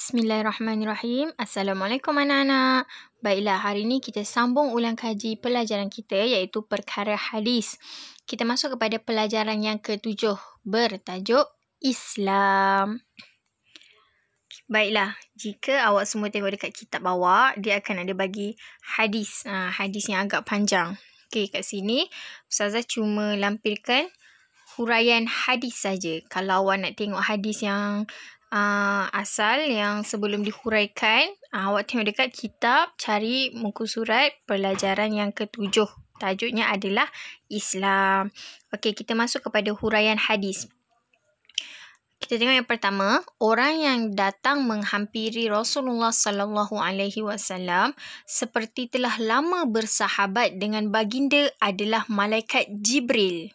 Bismillahirrahmanirrahim. Assalamualaikum anak-anak. Baiklah, hari ini kita sambung ulang kaji pelajaran kita iaitu perkara hadis. Kita masuk kepada pelajaran yang ke-7 bertajuk Islam. Baiklah, jika awak semua tengok dekat kitab awak, dia akan ada bagi hadis. Hadis yang agak panjang. Okey, kat sini Ustazah cuma lampirkan huraian hadis saja. Kalau awak nak tengok hadis yang asal yang sebelum dihuraikan, awak tengok dekat kitab, cari muka surat pelajaran yang ke-7. Tajuknya adalah Islam. Okey, kita masuk kepada huraian hadis. Kita tengok yang pertama, orang yang datang menghampiri Rasulullah sallallahu alaihi wasallam seperti telah lama bersahabat dengan baginda adalah malaikat Jibril.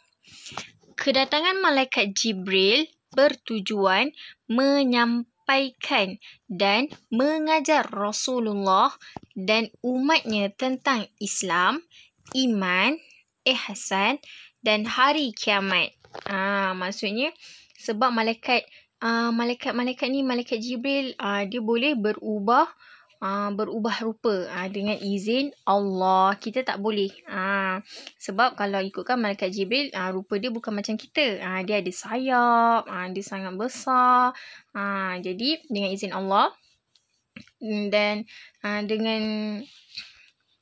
Kedatangan malaikat Jibril bertujuan menyampaikan dan mengajar Rasulullah dan umatnya tentang Islam, iman, ihsan dan hari kiamat. Maksudnya sebab malaikat Jibril dia boleh berubah rupa dengan izin Allah. Kita tak boleh. Sebab kalau ikutkan malaikat Jibril, rupa dia bukan macam kita. Dia ada sayap, dia sangat besar. Jadi dengan izin Allah dan dengan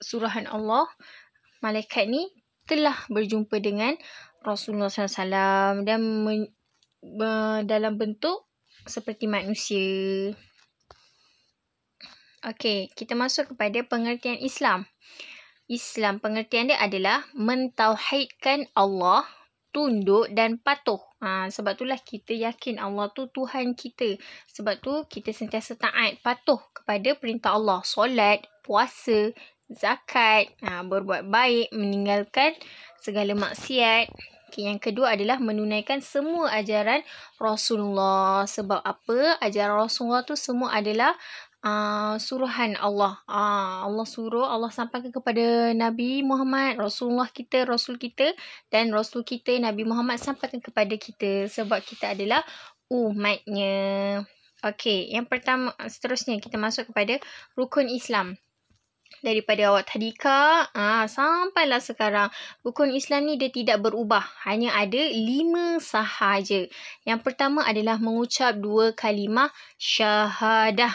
surahan Allah, malaikat ni telah berjumpa dengan Rasulullah SAW dan dalam bentuk seperti manusia. Okey, kita masuk kepada pengertian Islam. Islam, pengertian dia adalah mentauhidkan Allah, tunduk dan patuh. Sebab itulah kita yakin Allah tu Tuhan kita. Sebab tu kita sentiasa taat, patuh kepada perintah Allah. Solat, puasa, zakat, berbuat baik, meninggalkan segala maksiat. Okay, yang kedua adalah menunaikan semua ajaran Rasulullah. Sebab apa? Ajaran Rasulullah tu semua adalah suruhan Allah. Allah suruh, Allah sampaikan kepada Nabi Muhammad, Rasulullah kita, Rasul kita, dan Rasul kita Nabi Muhammad sampaikan kepada kita sebab kita adalah umatnya. Okey, yang pertama, seterusnya kita masuk kepada rukun Islam. Daripada awak tadika sampailah sekarang, rukun Islam ni dia tidak berubah, hanya ada 5 sahaja. Yang pertama adalah mengucap 2 kalimah syahadah.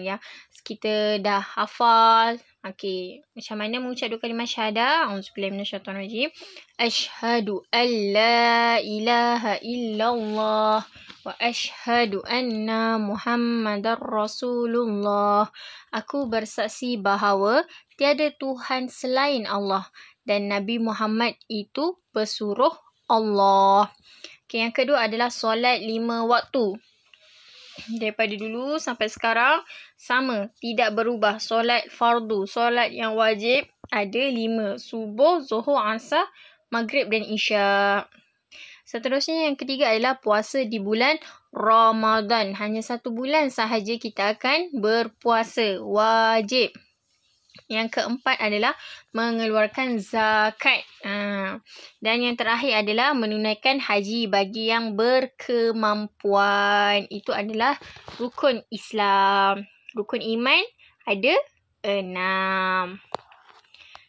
Ya, kita dah hafal. Okey, macam mana mengucap 2 kalimah syahadah? Auzubillahi minasyaitonirrajim. Asyhadu an la ilaha illallah wa asyhadu anna Muhammadar Rasulullah. Aku bersaksi bahawa tiada Tuhan selain Allah dan Nabi Muhammad itu pesuruh Allah. Okay, yang kedua adalah solat 5 waktu. Daripada dulu sampai sekarang sama, tidak berubah. Solat fardu, solat yang wajib ada 5. Subuh, zuhur, asar, maghrib dan isyak. Seterusnya yang ketiga adalah puasa di bulan Ramadan. Hanya 1 bulan sahaja kita akan berpuasa. Wajib. Yang keempat adalah mengeluarkan zakat. Dan yang terakhir adalah menunaikan haji bagi yang berkemampuan. Itu adalah rukun Islam. Rukun iman ada 6.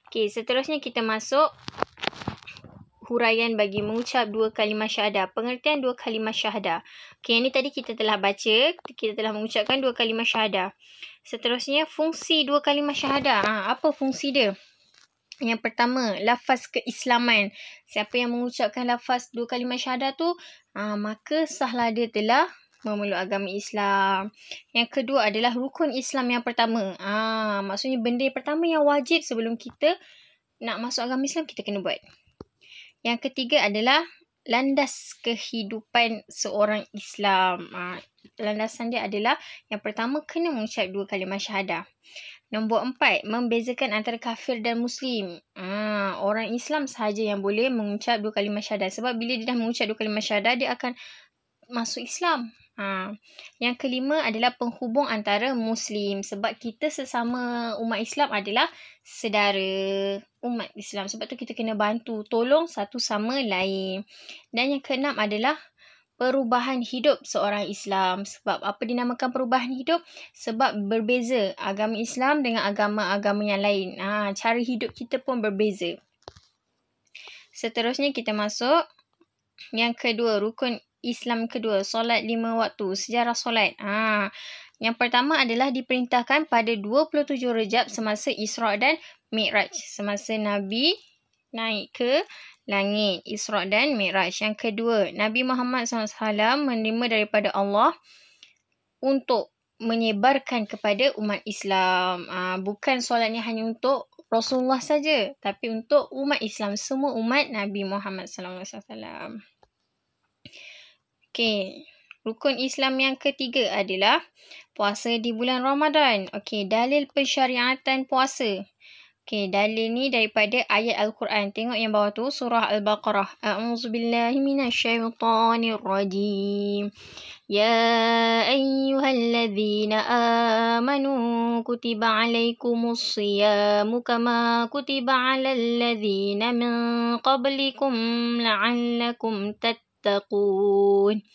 Okey, seterusnya kita masuk huraian bagi mengucap 2 kalimah syahadah. Pengertian 2 kalimah syahadah. Okey, yang ni tadi kita telah baca. Kita telah mengucapkan 2 kalimah syahadah. Seterusnya, fungsi 2 kalimah syahadah. Apa fungsi dia? Yang pertama, lafaz keislaman. Siapa yang mengucapkan lafaz 2 kalimah syahadah tu, maka sahlah dia telah memeluk agama Islam. Yang kedua adalah rukun Islam yang pertama. Maksudnya benda yang pertama yang wajib sebelum kita nak masuk agama Islam, kita kena buat. Yang ketiga adalah landas kehidupan seorang Islam. Landasan dia adalah yang pertama kena mengucap 2 kalimah syahadah. Nombor 4, membezakan antara kafir dan Muslim. Orang Islam sahaja yang boleh mengucap 2 kalimah syahadah. Sebab bila dia dah mengucap 2 kalimah syahadah, dia akan masuk Islam. Yang kelima adalah penghubung antara Muslim. Sebab kita sesama umat Islam adalah sedara umat Islam. Sebab tu kita kena bantu, tolong satu sama lain. Dan yang keenam adalah perubahan hidup seorang Islam. Sebab apa dinamakan perubahan hidup? Sebab berbeza agama Islam dengan agama-agama yang lain. Cara hidup kita pun berbeza. Seterusnya kita masuk yang kedua, rukun Islam kedua, solat 5 waktu, sejarah solat. Yang pertama adalah diperintahkan pada 27 Rejab semasa Isra' dan Mi'raj. Semasa Nabi naik ke langit, Isra' dan Mi'raj. Yang kedua, Nabi Muhammad SAW menerima daripada Allah untuk menyebarkan kepada umat Islam. Bukan solatnya hanya untuk Rasulullah saja, tapi untuk umat Islam, semua umat Nabi Muhammad SAW. Okey, rukun Islam yang ketiga adalah puasa di bulan Ramadan. Okey, dalil pensyariatan puasa. Okey, dalil ni daripada ayat Al-Quran. Tengok yang bawah tu, surah Al-Baqarah. A'udzubillahi minasyaitonirrajim. Ya ayyuhalladzina amanu kutiba alaikumus siyamu kama kutiba alal ladzina min qablikum la'allakum tattaqun.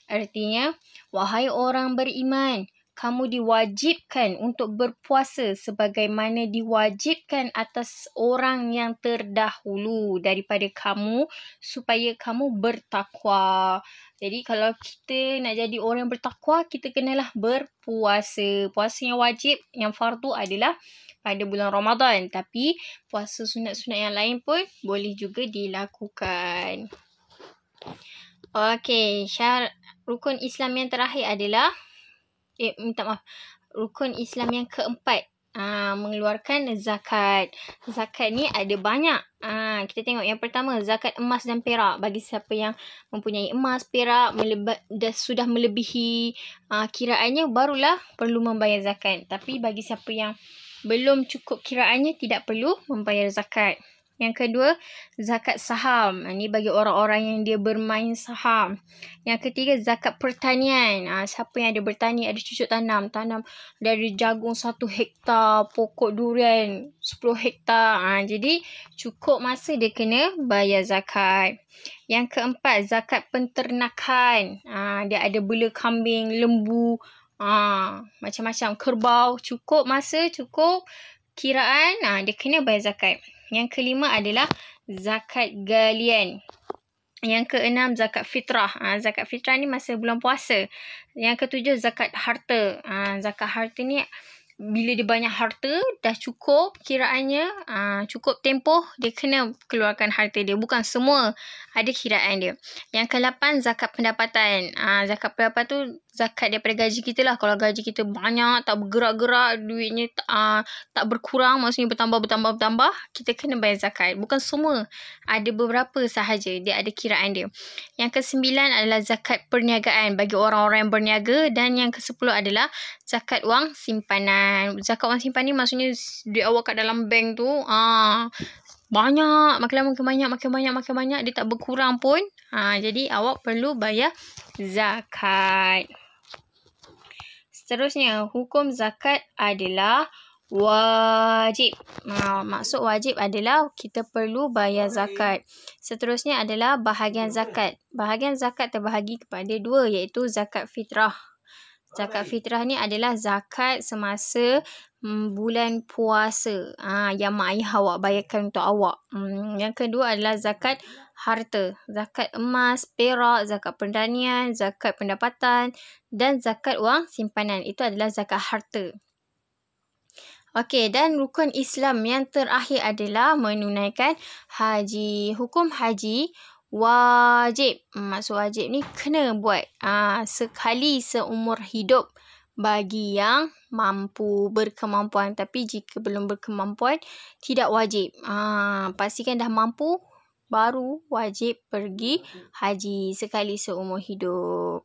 Artinya, wahai orang beriman, kamu diwajibkan untuk berpuasa sebagaimana diwajibkan atas orang yang terdahulu daripada kamu supaya kamu bertakwa. Jadi kalau kita nak jadi orang yang bertakwa, kita kenalah berpuasa. Puasa yang wajib, yang fardu adalah pada bulan Ramadan. Tapi puasa sunat-sunat yang lain pun boleh juga dilakukan. Okey, rukun Islam yang terakhir adalah rukun Islam yang keempat, mengeluarkan zakat. Zakat ni ada banyak. Kita tengok yang pertama, zakat emas dan perak. Bagi siapa yang mempunyai emas, perak, sudah melebihi kiraannya, barulah perlu membayar zakat. Tapi bagi siapa yang belum cukup kiraannya, tidak perlu membayar zakat. Yang kedua, zakat saham. Ini bagi orang-orang yang dia bermain saham. Yang ketiga, zakat pertanian. Siapa yang ada bertani, ada cucuk tanam. Tanam dari jagung 1 hektar, pokok durian 10 hektar. Jadi, cukup masa dia kena bayar zakat. Yang keempat, zakat penternakan. Dia ada bela kambing, lembu, macam-macam, kerbau. Cukup masa, cukup kiraan, dia kena bayar zakat. Yang kelima adalah zakat galian. Yang keenam, zakat fitrah. Zakat fitrah ni masa bulan puasa. Yang ketujuh, zakat harta. Zakat harta ni bila dia banyak harta, dah cukup kiraannya, cukup tempoh, dia kena keluarkan harta dia. Bukan semua ada kiraan dia. Yang ke-8, zakat pendapatan. Zakat pendapatan tu zakat daripada gaji kita lah. Kalau gaji kita banyak, tak bergerak-gerak, duitnya tak berkurang, maksudnya bertambah, kita kena bayar zakat. Bukan semua. Ada beberapa sahaja dia ada kiraan dia. Yang ke-9 adalah zakat perniagaan bagi orang-orang yang berniaga. Dan yang ke-10 adalah zakat wang simpanan. Zakat wang simpanan ni maksudnya duit awak kat dalam bank tu, banyak, makin banyak, dia tak berkurang pun. Jadi awak perlu bayar zakat. Seterusnya, hukum zakat adalah wajib. Maksud wajib adalah kita perlu bayar zakat. Seterusnya adalah bahagian zakat. Bahagian zakat terbahagi kepada 2, iaitu zakat fitrah. Zakat fitrah ni adalah zakat semasa bulan puasa, yang mak ayah awak bayarkan untuk awak. Yang kedua adalah zakat harta. Zakat emas, perak, zakat pertanian, zakat pendapatan dan zakat wang simpanan. Itu adalah zakat harta. Okey, dan rukun Islam yang terakhir adalah menunaikan haji. Hukum haji wajib. Maksud wajib ni kena buat sekali seumur hidup bagi yang mampu, berkemampuan. Tapi jika belum berkemampuan, tidak wajib. Pastikan dah mampu, baru wajib pergi haji sekali seumur hidup.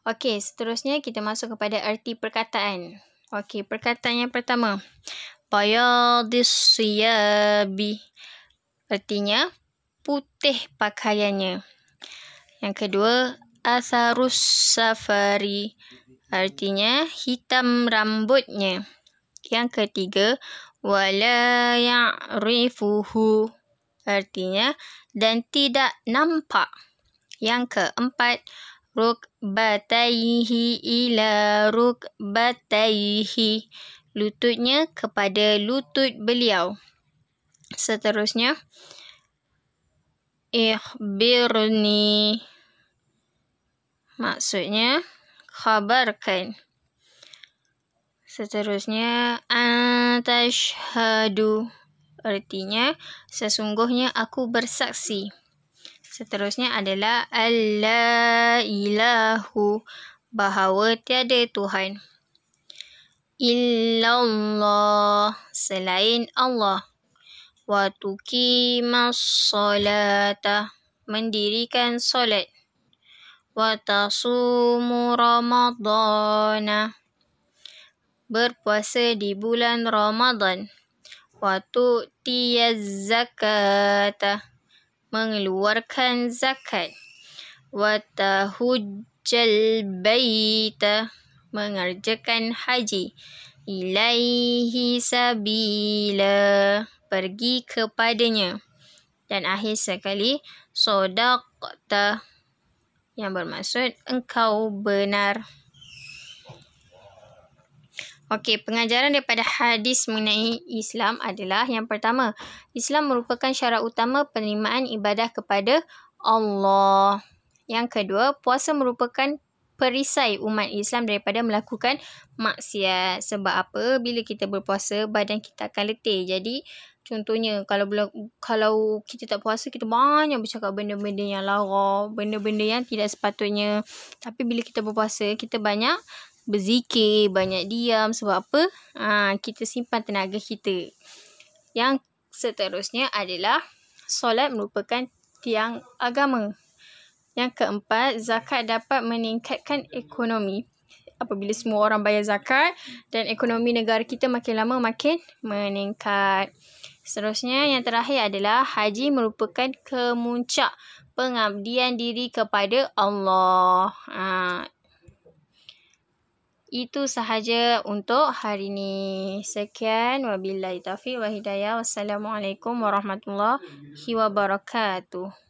Okey, seterusnya kita masuk kepada erti perkataan. Okey, perkataan yang pertama, bayadis siyabi. Artinya, putih pakaiannya. Yang kedua, asarus safari. Artinya, hitam rambutnya. Yang ketiga, wala ya'rifuhu. Artinya, dan tidak nampak. Yang keempat, rukbataihi ila rukbataihi. Lututnya kepada lutut beliau. Seterusnya, ikhbirni. Maksudnya, khabarkan. Seterusnya, antashhadu. Artinya, sesungguhnya aku bersaksi. Seterusnya adalah alla ilahu. Bahawa tiada Tuhan. Illallah. Selain Allah. Wa tuqimas solata. Mendirikan solat. Wa tasumu ramadana. Berpuasa di bulan Ramadan. Wa tu'tiyaz zakata. Mengeluarkan zakat. Wa tahujjal baita. Mengerjakan haji. Ilaihi sabila. Pergi kepadanya. Dan akhir sekali, sodaqta. Yang bermaksud engkau benar. Okey, pengajaran daripada hadis mengenai Islam adalah yang pertama, Islam merupakan syarat utama penerimaan ibadah kepada Allah. Yang kedua, puasa merupakan perisai umat Islam daripada melakukan maksiat. Sebab apa? Bila kita berpuasa, badan kita akan letih. Jadi, contohnya, kalau kita tak puasa, kita banyak bercakap benda-benda yang lara, benda-benda yang tidak sepatutnya. Tapi bila kita berpuasa, kita banyak berzikir, banyak diam. Sebab apa? Kita simpan tenaga kita. Yang seterusnya adalah solat merupakan tiang agama. Yang keempat, zakat dapat meningkatkan ekonomi. Apabila semua orang bayar zakat dan ekonomi negara kita makin lama makin meningkat. Seterusnya, yang terakhir adalah haji merupakan kemuncak pengabdian diri kepada Allah. Itu sahaja untuk hari ini. Sekian. Wabillahi taufiq wa hidayah. Wassalamualaikum warahmatullahi wabarakatuh.